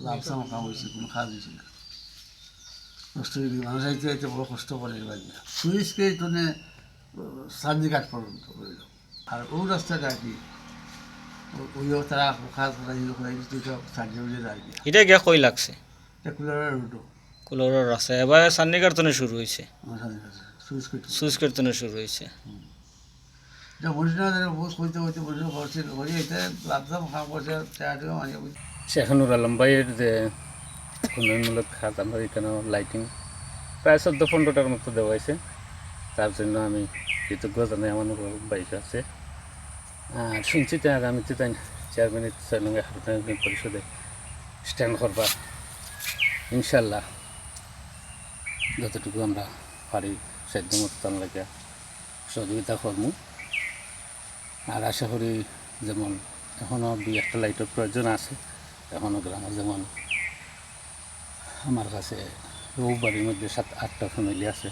লাভসাম কাম হয়েছে, কোনো কাজ হয়েছে না। কষ্ট হয়ে মানুষ আইতে আইতে বড় কষ্ট করে এবার সুইচকে তো সান্দিঘাট পর্যন্ত রইল। আর ও রাস্তাটা কি ওইও তারা খাস সার্টিফিকেট আর কি এটা গিয়া কই লাগছে কুলারের রুটো কুলোরের রাস্তা এবার সান্নিকার্তনে শুরু হয়েছে, সুইচ কেটে সুইচ কীর্তনে শুরু হয়েছে। এটা বলছি না বহুত কইতে হইতে বলছে করছে বলি এটা লাভসাম কাম করছে টাকা মানিয়ে শেখ নুর আলম ভাইয়ের যে উন্নয়নমূলক খাত আমরা এখানে লাইটিং প্রায় 14-15টার মতো দেওয়া হয়েছে, তার জন্য আমি কৃতজ্ঞ জানাই আমার নুর আলম ভাইকে আছে। আর শুনছি তাই আগামীতে তাই চেয়ারম্যানের সঙ্গে হারুন পরিষদে স্ট্যান্ড করবার ইনশাল্লাহ যতটুকু আমরা পারি সাধ্য মতো তার লাগে সহযোগিতা করবো। আর আশা করি যেমন এখনও 2-1টা লাইটের প্রয়োজন আছে, এখনও গ্রামে যেমন আমার কাছে ও বাড়ির মধ্যে 7-8টা ফ্যামিলি আছে,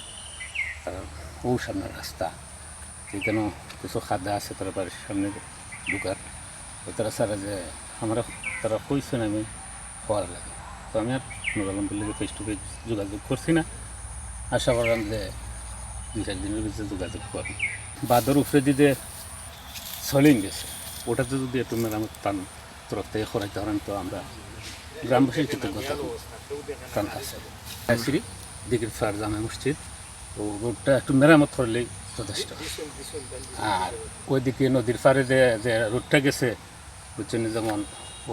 তারা ও সামনের রাস্তা যেখানে কিছু খাদ্য আছে তারা বাড়ির সামনে ঢুকার তারা সারা যে আমরা তারা কইছেন আমি হওয়ার লাগে। তো আমি আর নুর আলম বললে ফেস টু ফেস যোগাযোগ করছি না, আশা করলাম যে 2-4 দিনের ভিতরে যোগাযোগ করব। বাদর উপরে দিতে চলেন গেছে, ওটাতে যদি একটু মেরামত টান তরফ থেকে করাইতে পারেন তো আমরা গ্রামবাসীর কৃতজ্ঞতা টান আছে। শ্রী দিঘির ফার জামা মসজিদ ও রোডটা একটু মেরামত করলেই যথেষ্ট। আর ওইদিকে নদীর পাড়ে যে রোডটা গেছে বুঝছেন, যেমন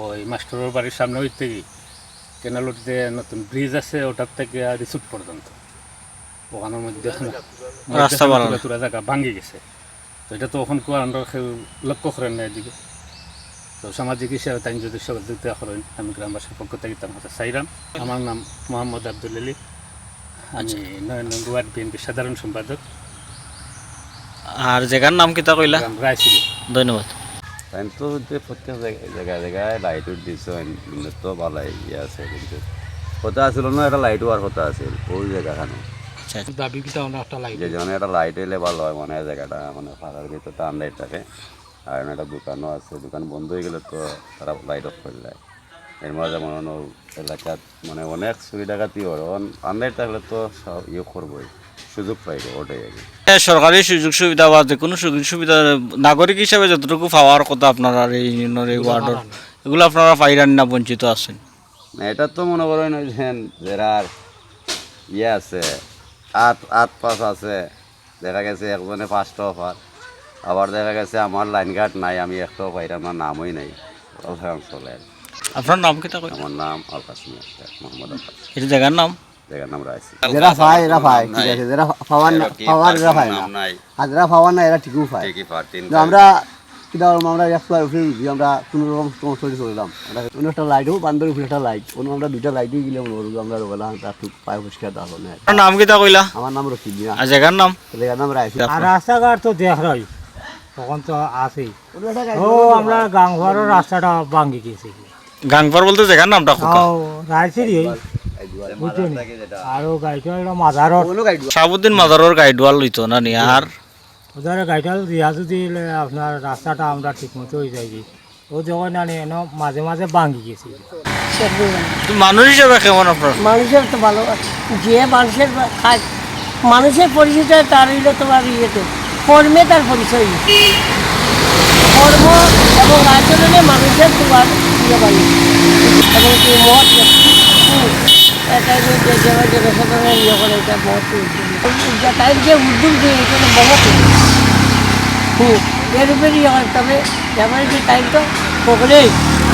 ওই মাস্টারের বাড়ির সামনে হইতে কেনালোর যে নতুন ব্রিজ আছে ওটার থেকে রিসুট পর্যন্ত ওখানের মধ্যে তুরা জায়গা ভাঙি গেছে। তো এটা তো ওখান আমরা লক্ষ্য করেন না এদিকে। তো সামাজিক হিসাবে তাই যদি সহযোগিতা করেন আমি গ্রামবাসীর পক্ষ থেকে তার হাতে চাইলাম। আমার নাম মোহাম্মদ আব্দুল আলী, আমি 9 নং ওয়ার্ড বিএনপি সাধারণ সম্পাদক। আর জায়গার নাম কিতা কইলা? রায়শ্রী। ধন্যবাদ। টাইম তো প্রত্যেক জায়গায় জায়গায় লাইট দিচ্ছে, তো ভালো ইয়ে আছে, কিন্তু কথা আসছিল না একটা লাইটও আর কথা আছিল ওই জায়গাখানে যে জন্য একটা লাইট এলে ভালো হয় মানে জায়গাটা মানে ফাঁকার ভিতরটা আনলাইট থাকে। আর একটা দোকানও আছে, দোকান বন্ধ হয়ে গেলে তো তারা লাইট অফ করে দেয়। এর মাঝে মনে এলাকাত মানে অনেক সুবিধাঘাতি হয়, আনলাইট থাকলে তো সব ইয়ে করবোই, সুযোগ পাইব ওটাই আগে। সরকারি সুযোগ সুবিধা বা যে কোনো সুযোগ সুবিধা নাগরিক হিসাবে যতটুকু পাওয়ার কথা আপনারা এই ইউনিয়নের এই ওয়ার্ডের এগুলো আপনারা পাইরান না, বঞ্চিত আছেন? এটা তো মনে করেন যারা ইয়ে আছে 8-5 আছে, দেখা গেছে একজনে 5টা অফার, আবার দেখা গেছে আমার লাইন গার্ড নাই, আমি একটাও পাইলাম না, নামই নাই চলে। আপনার নাম কিতা কই? আমার নাম আলকাসিম মোহাম্মদ আলকাস। এটা জায়গার নাম? জায়গার নাম রাইসি। যারা পায় এরা পায়, ঠিক আছে, যারা পাওয়ার না পাওয়ার এরা পায় না, আর যারা পাওয়ার না এরা ঠিকও পায়। আমরা কিনা আমরা একবার উঠে আমরা কোনো রকম সমস্যা চললাম, অন্য একটা লাইটও বান্ধব উপরে একটা লাইট, অন্য আমরা 2টা লাইটই গেলে মনে করবো আমরা বললাম একটু পায় পরিষ্কার দাও না। আপনার নাম কিতা কইলা? আমার নাম রকিব মিয়া। আর জায়গার নাম? জায়গার নাম রাইসি। আর রাস্তাঘাট তো দেখাই তখন তো আছেই, ও আমরা গাংভারের রাস্তাটা ভাঙি গেছে। গাংপার বলতে জায়গার নামটা কোকা? রাইছিরি বুঝছেন, আরো গাইটা মাজারর শাহাবুদ্দিন মাজারর গাইডওয়াল লইতো না নি? আর ওদের গাইটা দিয়া যদি আপনার রাস্তাটা আমরা ঠিক মতো হয়ে যাই, ও যখন আনি মাঝে মাঝে ভাঙি গেছে। মানুষ হিসেবে কেমন আপনার? মানুষের তো ভালো আছে, যে মানুষের পরিচয় তার হইলে তোমার ইয়েতে কর্মে তার পরিচয়, কর্ম এবং আচরণে মানুষের তোমার ইয়ে বাড়ি এবং কি মত এটা জনসাধারণের ইয়ে করে এটা মত তাই যে উদ্যোগ দিয়ে এখানে বহুত এর উপরে ইয়ে করে। তবে যেমন যে টাইম তো সকলেই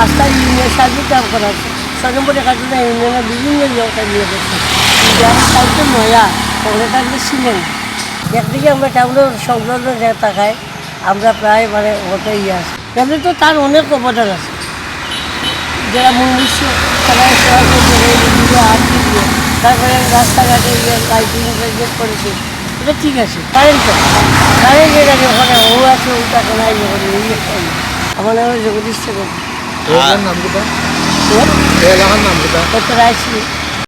আস্থায় ইউনিয়ন সার্ভিস কাম করা হচ্ছে, 6 নম্বরের কাজে ইউনিয়নের বিভিন্ন ইয়েটা নিয়ে করছে। যারা টাইমটা নয়া সকলে টাইমটা ছিলেন একদিকে আমরা টাউনের সংলগ্ন তাকাই আমরা প্রায় মানে ওটা ইয়ে আছে, তাহলে তো তার অনেক অবদান আছে। যারা মনুষ্য তারা তারপরে রাস্তাঘাটে লাইটিং করেছে, এটা ঠিক আছে। কারেন্ট যেটা ওখানে ও আছে ওটা নাই আমার নাম জগদীশ ঠাকুর। নাম কি? রাইছি।